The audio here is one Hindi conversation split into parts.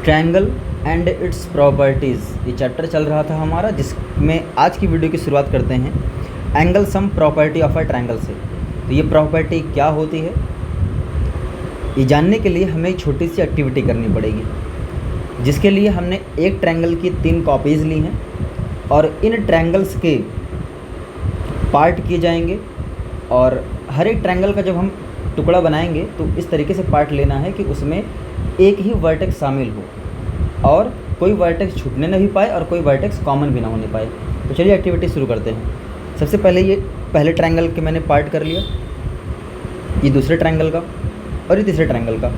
ट्रायंगल एंड इट्स प्रॉपर्टीज़, ये चैप्टर चल रहा था हमारा, जिसमें आज की वीडियो की शुरुआत करते हैं angle sum property of a triangle से। तो ये प्रॉपर्टी क्या होती है, ये जानने के लिए हमें एक छोटी सी एक्टिविटी करनी पड़ेगी, जिसके लिए हमने एक ट्रायंगल की 3 कॉपीज़ ली हैं और इन ट्रायंगल्स के पार्ट किए जाएंगे। और हर एक ट्रायंगल का जब हम टुकड़ा बनाएंगे तो इस तरीके से पार्ट लेना है कि उसमें एक ही वर्टेक्स शामिल हो और कोई वर्टेक्स छूटने ना भी पाए और कोई वर्टेक्स कॉमन भी ना होने पाए। तो चलिए एक्टिविटी शुरू करते हैं। सबसे पहले ये पहले ट्रायंगल के मैंने पार्ट कर लिया, ये दूसरे ट्रायंगल का और ये तीसरे ट्रायंगल का।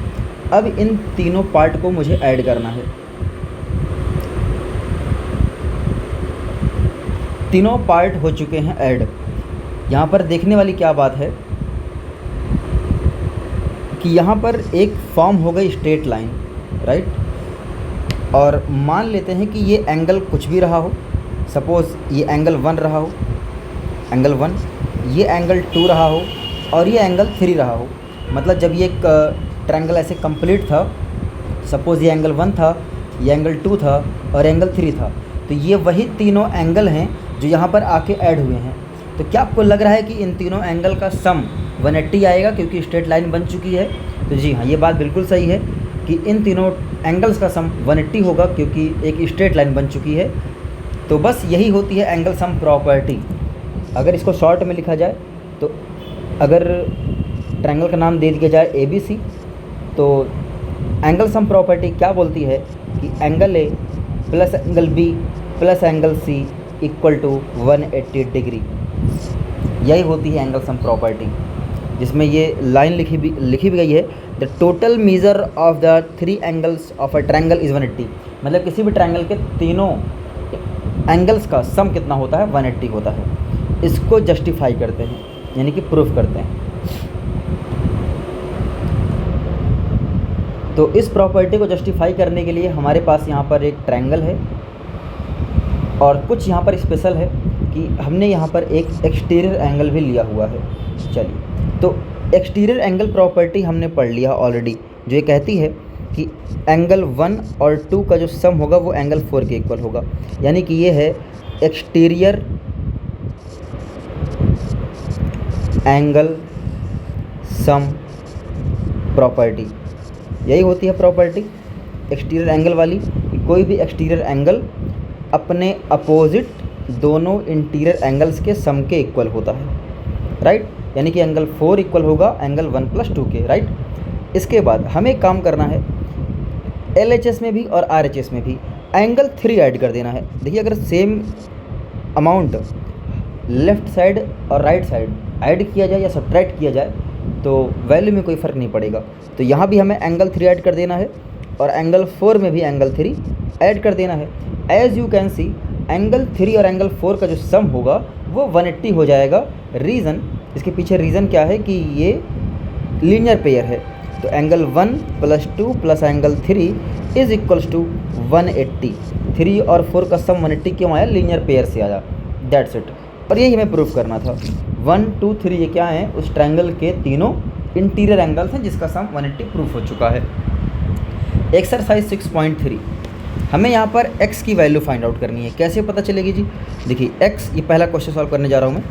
अब इन तीनों पार्ट को मुझे ऐड करना है। तीनों पार्ट हो चुके हैं ऐड। यहाँ पर देखने वाली क्या बात है कि यहाँ पर एक फॉर्म हो गई स्ट्रेट लाइन, राइट। और मान लेते हैं कि ये एंगल कुछ भी रहा हो, सपोज़ ये एंगल 1 रहा हो, एंगल 1, ये एंगल 2 रहा हो और ये एंगल 3 रहा हो। मतलब जब ये एक ट्रायंगल ऐसे कंप्लीट था, सपोज़ ये एंगल 1 था, ये एंगल 2 था और एंगल 3 था, तो ये वही तीनों एंगल हैं जो यहाँ पर आके ऐड हुए हैं। तो क्या आपको लग रहा है कि इन तीनों एंगल का सम 180 आएगा क्योंकि स्ट्रेट लाइन बन चुकी है? तो जी हाँ, ये बात बिल्कुल सही है कि इन तीनों एंगल्स का सम 180 होगा क्योंकि एक स्ट्रेट लाइन बन चुकी है। तो बस यही होती है एंगल सम प्रॉपर्टी। अगर इसको शॉर्ट में लिखा जाए तो अगर ट्रायंगल का नाम दे दिया जाए ABC, तो एंगल सम प्रॉपर्टी क्या बोलती है कि angle A plus angle B plus angle C equal to 180 degree. यही होती है एंगल सम प्रॉपर्टी, जिसमें ये लाइन लिखी भी गई है, the total measure of the 3 angles of a triangle is 180। मतलब किसी भी ट्रायंगल के तीनों एंगल्स का सम कितना होता है? 180 होता है। इसको जस्टिफाई करते हैं, यानी कि प्रूफ करते हैं। तो इस प्रॉपर्टी को जस्टिफाई करने के लिए हमारे पास यहाँ पर एक ट्रायंगल है और कुछ यहाँ पर स्पेशल है कि हमने यहाँ पर एक एक्सटीरियर एंगल भी लिया हुआ है। चलिए, तो एक्सटीरियर एंगल प्रॉपर्टी हमने पढ़ लिया ऑलरेडी, जो ये कहती है कि एंगल 1 और 2 का जो सम होगा वो एंगल 4 के इक्वल होगा। यानी कि ये है एक्सटीरियर एंगल सम प्रॉपर्टी। यही होती है प्रॉपर्टी एक्सटीरियर एंगल वाली, कि कोई भी एक्सटीरियर एंगल अपने अपोजिट दोनों इंटीरियर एंगल्स के सम के इक्वल होता है, राइट। यानी कि एंगल 4 इक्वल होगा एंगल 1 + 2 के, राइट। इसके बाद हमें एक काम करना है, LHS में भी और RHS में भी एंगल 3 ऐड कर देना है। देखिए, अगर सेम अमाउंट लेफ़्ट साइड और राइट साइड ऐड किया जाए या सब्ट्रैक्ट किया जाए तो वैल्यू में कोई फ़र्क नहीं पड़ेगा। तो यहाँ भी हमें एंगल 3 ऐड कर देना है और एंगल 4 में भी एंगल 3 ऐड कर देना है। As you can see, angle 3 और एंगल 4 का जो सम होगा वो 180 हो जाएगा। रीज़न, इसके पीछे रीज़न क्या है कि ये लीनियर पेयर है। तो angle 1 + 2 + angle 3 is equals to 180। 3 और 4 का सम 180 क्यों आया? लीनियर पेयर से आया, दैट्स इट। और यही हमें प्रूफ करना था। 1 2 3 ये क्या है? उस ट्रायंगल के तीनों इंटीरियर एंगल्स हैं जिसका सम 180 प्रूफ हो चुका है। एक्सरसाइज 6.3, हमें यहाँ पर x की वैल्यू फाइंड आउट करनी है। कैसे पता चलेगी जी? देखिए, x, ये पहला क्वेश्चन सॉल्व करने जा रहा हूँ मैं।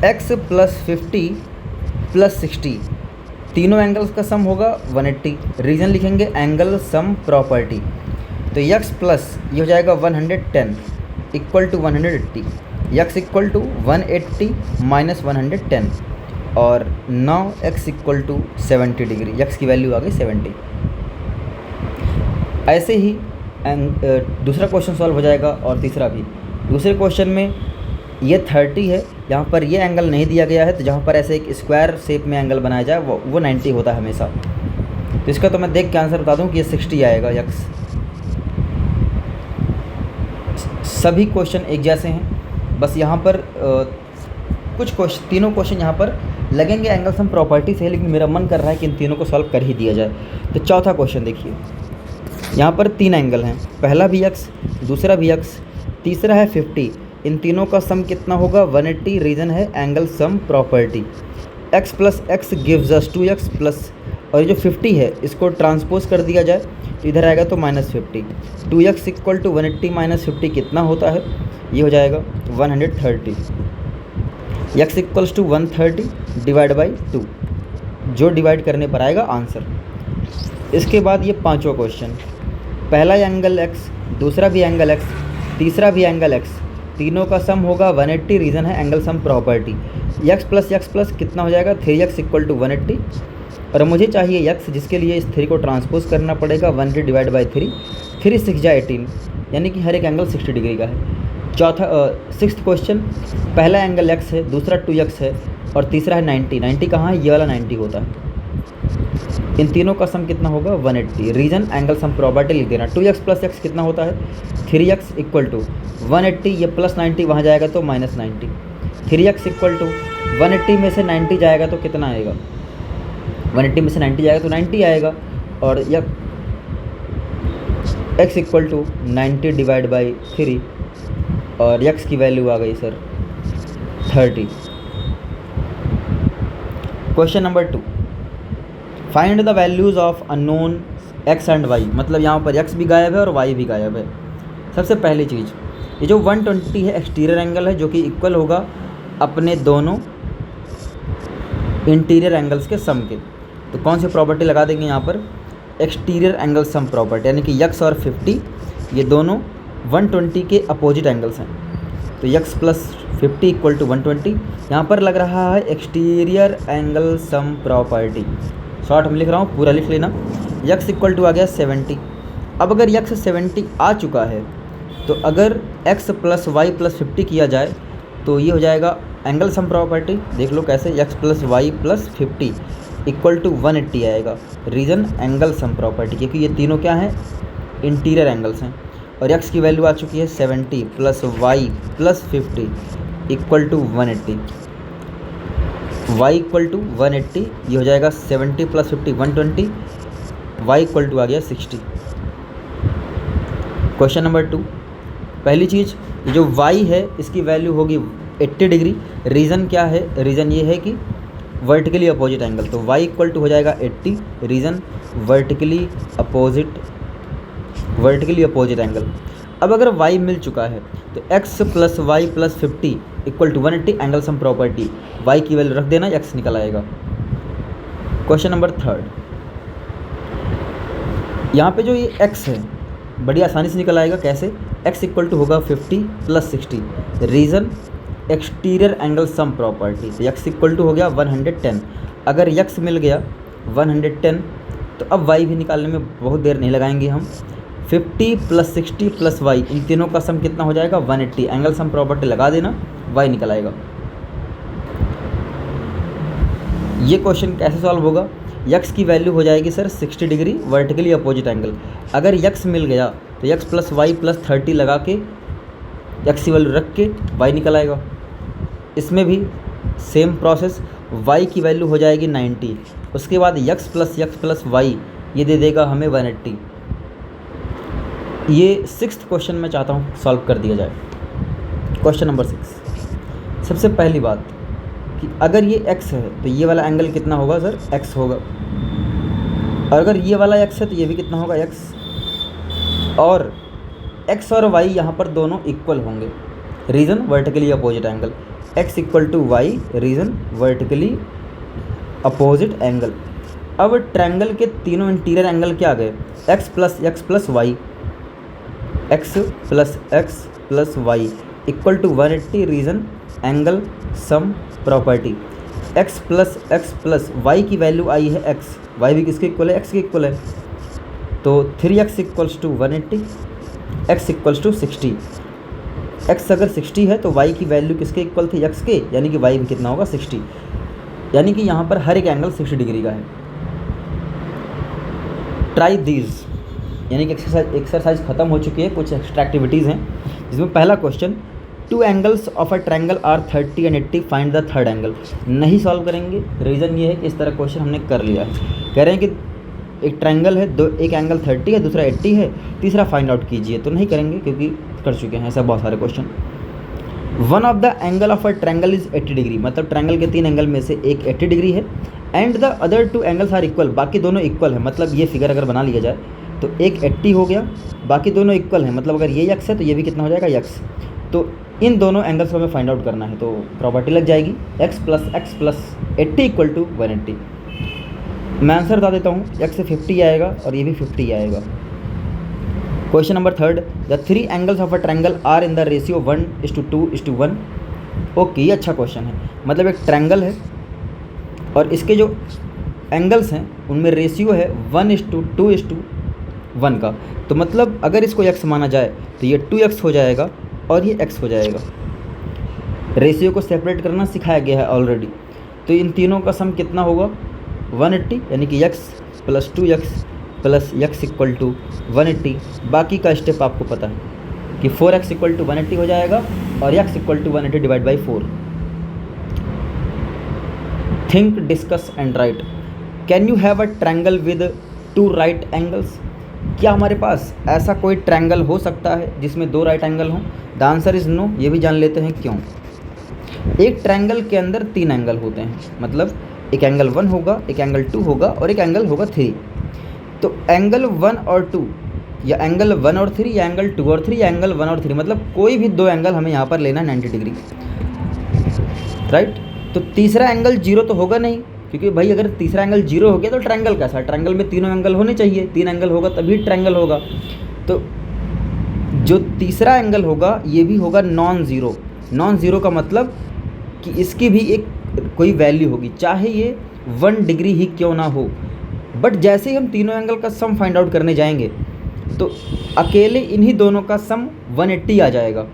x + 50 + 60, तीनों एंगल्स का सम होगा 180। रीज़न लिखेंगे एंगल सम प्रॉपर्टी। तो x प्लस ये हो जाएगा 110 equal to 180। x equal to 180 minus 110 और now x equal to 70 degree. x की वैल्यू आ गई 70। ऐसे ही दूसरा क्वेश्चन सॉल्व हो जाएगा और तीसरा भी। दूसरे क्वेश्चन में ये 30 है, यहाँ पर ये एंगल नहीं दिया गया है, तो जहाँ पर ऐसे एक स्क्वायर शेप में एंगल बनाया जाए वो 90 होता है हमेशा। तो इसका तो मैं देख के आंसर बता दूँ कि ये 60 आएगा x। सभी क्वेश्चन एक जैसे हैं, बस यहाँ पर तीनों क्वेश्चन यहाँ पर लगेंगे एंगल सम प्रॉपर्टी से, लेकिन मेरा मन कर रहा है कि इन तीनों को सॉल्व कर ही दिया जाए। तो चौथा क्वेश्चन देखिए, यहाँ पर 3 एंगल हैं, पहला भी x, दूसरा भी x, तीसरा है 50। इन तीनों का सम कितना होगा? 180। रीज़न है angle sum property. x + x gives us 2x + और ये जो 50 है इसको ट्रांसपोज कर दिया जाए तो इधर आएगा तो -50। 2x इक्वल टू 180 माइनस 50 कितना होता है, ये हो जाएगा 130। x equals to 130 divide by 2, जो डिवाइड करने पर आएगा आंसर। इसके बाद ये पांचवा क्वेश्चन, पहला एंगल x, दूसरा भी एंगल x, तीसरा भी एंगल x, तीनों का सम होगा 180। रीज़न है angle sum property. x plus कितना हो जाएगा 3x इक्वल टू 180, और मुझे चाहिए x जिसके लिए इस 3 को ट्रांसपोज करना पड़ेगा 180 डिवाइड बाई 3, 3 6 जा 18, यानी कि हर एक एंगल 60 डिग्री का है। सिक्स्थ क्वेश्चन, पहला एंगल x है, दूसरा 2x है और तीसरा है 90। 90 कहाँ है, ये वाला 90 होता है। इन तीनों का सम कितना होगा 180। रीज़न एंगल सम प्रॉपर्टी लिख देना। 2x प्लस x कितना होता है 3x इक्वल टू 180, ये प्लस 90 वहाँ जाएगा तो -90। 3x इक्वल टू 180 में से 90 जाएगा तो कितना आएगा, 180 में से 90 जाएगा तो 90 आएगा, और यह x equal to 90 divide by 3, और x की वैल्यू आ गई sir 30। Question number 2, find the values of unknown x and y। मतलब यहाँ पर x भी गायब है और y भी गायब है। सबसे पहली चीज़, ये जो 120 है एक्सटीरियर एंगल है, जो कि इक्वल होगा अपने दोनों इंटीरियर एंगल्स के सम के। तो कौन सी प्रॉपर्टी लगा देंगे यहाँ पर, एक्सटीरियर एंगल सम प्रॉपर्टी, यानी कि x और 50 ये दोनों 120 के अपोजिट एंगल्स हैं। तो x प्लस 50 इक्वल टू 120, यहाँ पर लग रहा है exterior angle sum property. Short में लिख रहा हूँ, पूरा लिख लेना। x इक्वल टू आ गया 70। अब अगर x 70 आ चुका है तो अगर x प्लस वाई प्लस 50 किया जाए तो ये हो जाएगा एंगल सम प्रॉपर्टी। देख लो कैसे, x plus Y plus 50 equal to 180 आएगा। रीज़न एंगल सम प्रॉपर्टी, क्योंकि ये तीनों क्या हैं, इंटीरियर एंगल्स हैं। और x की वैल्यू आ चुकी है 70 plus Y plus 50 equal to 180। y equal to 180, ये हो जाएगा 70 प्लस 50 120, y इक्वल टू आ गया 60। क्वेश्चन नंबर 2, पहली चीज़, ये जो y है इसकी वैल्यू होगी 80 डिग्री। रीज़न क्या है, रीज़न ये है कि वर्टिकली अपोजिट एंगल, तो y इक्वल टू हो जाएगा 80। Reason vertically opposite angle. अब अगर y मिल चुका है तो x plus Y plus 50 equal to 180 angle sum property, y की वैल्यू रख देना, x निकल आएगा। क्वेश्चन नंबर 3, यहाँ पे जो ये x है बड़ी आसानी से निकल आएगा। कैसे, x इक्वल टू होगा 50 plus 60। Reason exterior angle sum property, तो x इक्वल टू हो गया 110। अगर x मिल गया 110 तो अब y भी निकालने में बहुत देर नहीं लगाएंगे हम। 50 प्लस 60 प्लस y, इन तीनों का सम कितना हो जाएगा 180। एंगल सम प्रॉपर्टी लगा देना, y निकल आएगा। ये क्वेश्चन कैसे सॉल्व होगा, x की वैल्यू हो जाएगी sir 60 degree vertically opposite angle. अगर x मिल गया तो x प्लस वाई प्लस 30 लगा के x की वैल्यू रख के y निकल आएगा। इसमें भी सेम प्रोसेस, y की वैल्यू हो जाएगी 90, उसके बाद x प्लस y ये दे देगा हमें 180। ये सिक्स्थ क्वेश्चन मैं चाहता हूँ सॉल्व कर दिया जाए। क्वेश्चन नंबर 6, सबसे पहली बात कि अगर ये x है तो ये वाला एंगल कितना होगा सर, x होगा। और अगर ये वाला x है तो ये भी कितना होगा, x। और x और y यहाँ पर दोनों इक्वल होंगे। Reason vertically opposite angle, x equal to Y, reason vertically opposite angle. अब ट्रायंगल के तीनों इंटीरियर एंगल क्या आ गए, x plus Y, x plus Y equal to 180। Reason angle sum property, x plus Y की वैल्यू आई है x, y भी किसके इक्वल है, x के इक्वल है। तो 3x equals to 180, x equals to 60। x अगर 60 है तो y की वैल्यू किसके इक्वल थी, x के, यानी कि y भी कितना होगा 60। यानी कि यहाँ पर हर एक एंगल 60 डिग्री का है। ट्राई दीज, यानी कि एक्सरसाइज ख़त्म हो चुकी है। कुछ एक्स्ट्रा एक्टिविटीज़ हैं जिसमें पहला question, 2 angles of a triangle are 30 and 80, find the third angle. नहीं सॉल्व करेंगे, रीज़न ये है कि इस तरह क्वेश्चन हमने कर लिया है। कह रहे हैं कि एक ट्रायंगल है, एक एंगल 30 है, दूसरा 80 है, तीसरा फाइंड आउट कीजिए। तो नहीं करेंगे क्योंकि कर चुके हैं ऐसा बहुत सारे question. One of the angle of a triangle is 80 degree, मतलब ट्रायंगल के 3 एंगल में से एक 80 डिग्री है and the other two angles are equal, बाकी दोनों इक्वल है, मतलब ये फिगर अगर बना लिया जाए तो एक 80 हो गया, बाकी दोनों इक्वल है, मतलब अगर ये x है तो ये भी कितना हो जाएगा x। तो इन दोनों एंगल्स को हमें फाइंड आउट करना है, तो प्रॉपर्टी लग जाएगी x प्लस 80 इक्वल टू 180। मैं आंसर बता देता हूँ, x से 50 आएगा और ये भी 50 आएगा। Question number 3, the 3 angles of a triangle are in the ratio 1:2:1। Okay, ये अच्छा क्वेश्चन है। मतलब एक ट्रायंगल है और इसके जो एंगल्स हैं उनमें रेशियो है 1:2:1 का। तो मतलब अगर इसको x माना जाए तो ये 2x हो जाएगा और ये x हो जाएगा। रेशियो को सेपरेट करना सिखाया गया है ऑलरेडी। तो इन तीनों का सम कितना होगा 180, यानी कि x प्लस 2x प्लस x इक्वल टू 180। बाकी का स्टेप आपको पता है कि 4x इक्वल टू 180 हो जाएगा और x equal to 180 divide by 4। Think, discuss and write. Can you have a triangle with 2 right angles? क्या हमारे पास ऐसा कोई ट्रायंगल हो सकता है जिसमें 2 राइट एंगल हों? The answer is no. ये भी जान लेते हैं क्यों। एक ट्रायंगल के अंदर 3 एंगल होते हैं, मतलब एक एंगल 1 होगा, एक एंगल 2 होगा और एक एंगल होगा 3। तो एंगल 1 और 2 या एंगल 1 और 3 या एंगल 2 और 3 या एंगल 1 और 3, मतलब कोई भी 2 एंगल हमें यहाँ पर लेना है 90 डिग्री, राइट। तो तीसरा एंगल 0 तो होगा नहीं, क्योंकि भाई अगर तीसरा एंगल 0 हो गया तो ट्रायंगल कैसा है? ट्रायंगल में तीनों एंगल होने चाहिए, 3 एंगल होगा तभी ट्रायंगल होगा। तो जो तीसरा एंगल होगा ये भी होगा नॉन ज़ीरो। नॉन ज़ीरो का मतलब कि इसकी भी एक कोई वैल्यू होगी, चाहे ये 1 डिग्री ही क्यों ना हो। बट जैसे ही हम तीनों एंगल का सम फाइंड आउट करने जाएंगे तो अकेले इन्हीं दोनों का सम 180 आ जाएगा।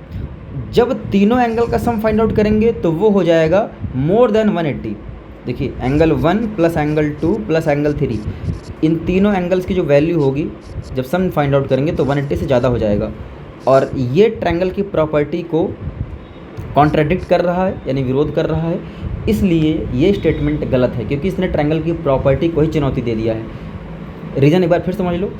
जब तीनों एंगल का सम फाइंड आउट करेंगे तो वो हो जाएगा मोर देन 180। देखिए, angle 1 plus angle 2 plus angle 3, इन तीनों एंगल्स की जो वैल्यू होगी जब सम फाइंड आउट करेंगे तो 180 से ज़्यादा हो जाएगा। और ये ट्रायंगल की प्रॉपर्टी को कॉन्ट्राडिक्ट कर रहा है, यानी विरोध कर रहा है, इसलिए ये स्टेटमेंट गलत है, क्योंकि इसने ट्रायंगल की प्रॉपर्टी को ही चुनौती दे दिया है। रीज़न एक बार फिर समझ लो,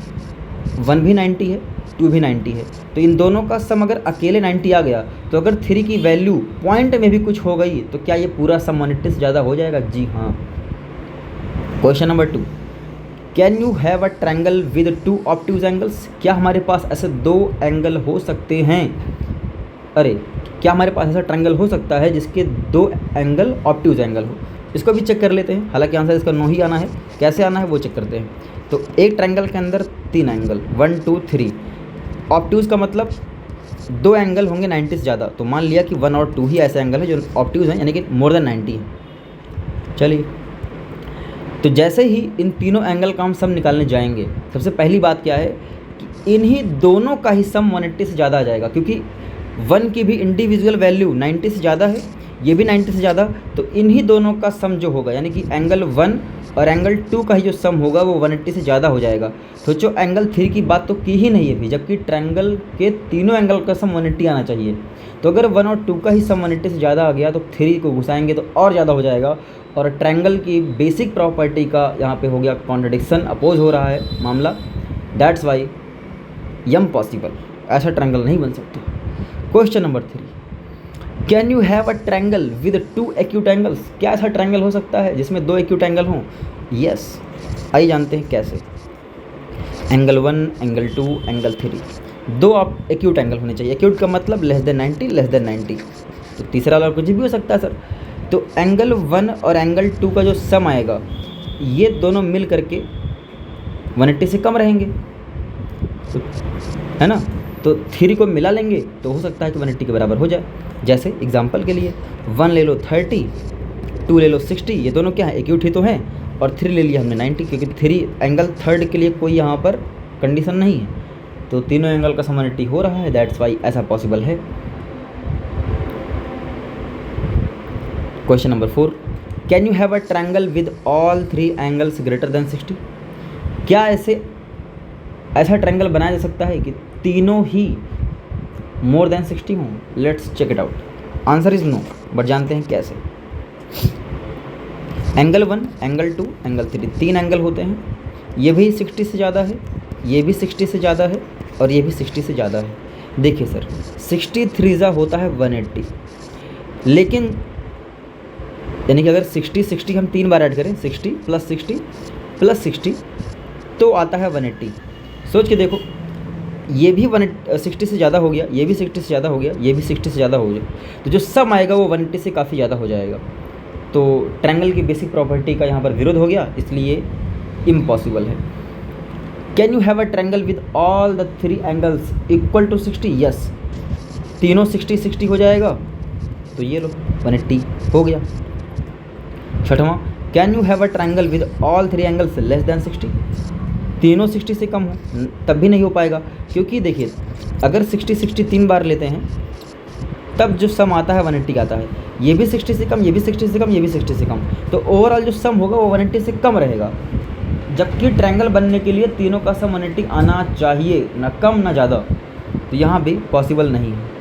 1 भी 90 है, 2 भी 90 है, तो इन दोनों का सम अगर अकेले 90 आ गया तो अगर 3 की वैल्यू पॉइंट में भी कुछ हो गई तो क्या ये पूरा सम 180 से ज़्यादा हो जाएगा? जी हाँ। Question number 2, can you have a triangle with 2 obtuse angles? क्या हमारे पास ऐसे 2 एंगल हो सकते हैं? अरे, क्या हमारे पास ऐसा ट्रायंगल हो सकता है जिसके 2 एंगल ऑब्ट्यूज एंगल हो? इसको भी चेक कर लेते हैं, हालांकि आंसर इसका नो ही आना है। कैसे आना है वो चेक करते हैं। तो एक ट्रायंगल के अंदर 3 एंगल 1 2 3, ऑब्ट्यूज का मतलब 2 एंगल होंगे 90 से ज़्यादा। तो मान लिया कि 1 और 2 ही ऐसे एंगल हैं जो ऑब्ट्यूज हैं, यानी कि मोर देन 90 है। चलिए, तो जैसे ही इन तीनों एंगल का हम सम निकालने जाएंगे, सबसे पहली बात क्या है कि इन्हीं दोनों का ही सम 180 से ज़्यादा आ जाएगा, क्योंकि 1 की भी इंडिविजुअल वैल्यू 90 से ज़्यादा है, ये भी 90 से ज़्यादा। तो इन्हीं दोनों का सम जो होगा, यानी कि एंगल 1 और एंगल 2 का ही जो सम होगा वो 180 से ज़्यादा हो जाएगा। तो जो एंगल 3 की बात तो की ही नहीं है अभी, जबकि ट्रायंगल के तीनों एंगल का सम 180 आना चाहिए। तो अगर 1 और 2 का ही सम 180 से ज़्यादा आ गया तो 3 को घुसाएंगे तो और ज़्यादा हो जाएगा। और ट्रायंगल की बेसिक प्रॉपर्टी का यहाँ पे हो गया कॉन्ट्रडिक्शन, अपोज हो रहा है मामला। दैट्स वाई इम्पॉसिबल, ऐसा ट्रायंगल नहीं बन सकता। Question number 3, can you have a triangle with 2 acute angles? क्या ऐसा ट्रायंगल हो सकता है जिसमें 2 एक्यूट एंगल हों? यस, आइए जानते हैं कैसे। Angle 1, angle 2, angle 3, 2 acute angle होने चाहिए। एक्यूट का मतलब लेस देन 90, लेस देन 90। तो तीसरा वाला कुछ भी हो सकता है सर। तो एंगल 1 और एंगल 2 का जो सम आएगा ये दोनों मिल करके 180 से कम रहेंगे, तो है ना। तो 3 को मिला लेंगे तो हो सकता है कि 180 के बराबर हो जाए। जैसे एग्जांपल के लिए 1 ले लो 30, 2 ले लो 60, ये दोनों क्या है? एक्यूट ही तो हैं। और 3 ले लिया हमने 90, क्योंकि 3 एंगल थर्ड के लिए कोई यहाँ पर कंडीशन नहीं है। तो तीनों एंगल का सम 180 हो रहा है, दैट्स वाई ऐसा पॉसिबल है। Question number 4, can you have a triangle with all 3 angles greater than 60? क्या ऐसा ट्रायंगल बनाया जा सकता है कि तीनों ही मोर देन 60 हों? Let's check it out. Answer is no, but जानते हैं कैसे। एंगल 1, एंगल 2, एंगल 3, 3 एंगल होते हैं। ये भी 60 से ज़्यादा है, ये भी 60 से ज़्यादा है और ये भी 60 से ज़्यादा है। देखिए सर, 63 होता है 180, लेकिन यानी कि अगर 60 60 हम 3 बार ऐड करें, 60 प्लस 60 प्लस 60 तो आता है 180। सोच के देखो, ये भी 160 से ज़्यादा हो गया, ये भी 60 से ज़्यादा हो गया, ये भी 60 से ज़्यादा हो गया, तो जो सम आएगा वो 180 से काफ़ी ज़्यादा हो जाएगा। तो ट्रायंगल की बेसिक प्रॉपर्टी का यहाँ पर विरोध हो गया, इसलिए इम्पॉसिबल है। Can you have a triangle with all the 3 angles equal to 60? Yes, तीनों 60 60 हो जाएगा, तो ये लो 180 हो गया। छठवां, can you have a triangle with all 3 angles less than 60? तीनों 60 से कम हो, तब भी नहीं हो पाएगा, क्योंकि देखिए अगर 60 60 3 बार लेते हैं तब जो सम आता है 180 आता है। ये भी 60 से कम, ये भी 60 से कम, ये भी 60 से कम, तो ओवरऑल जो सम होगा वो 180 से कम रहेगा। जबकि ट्रायंगल बनने के लिए तीनों का सम 180 आना चाहिए, ना कम ना ज़्यादा, तो यहाँ भी पॉसिबल नहीं है।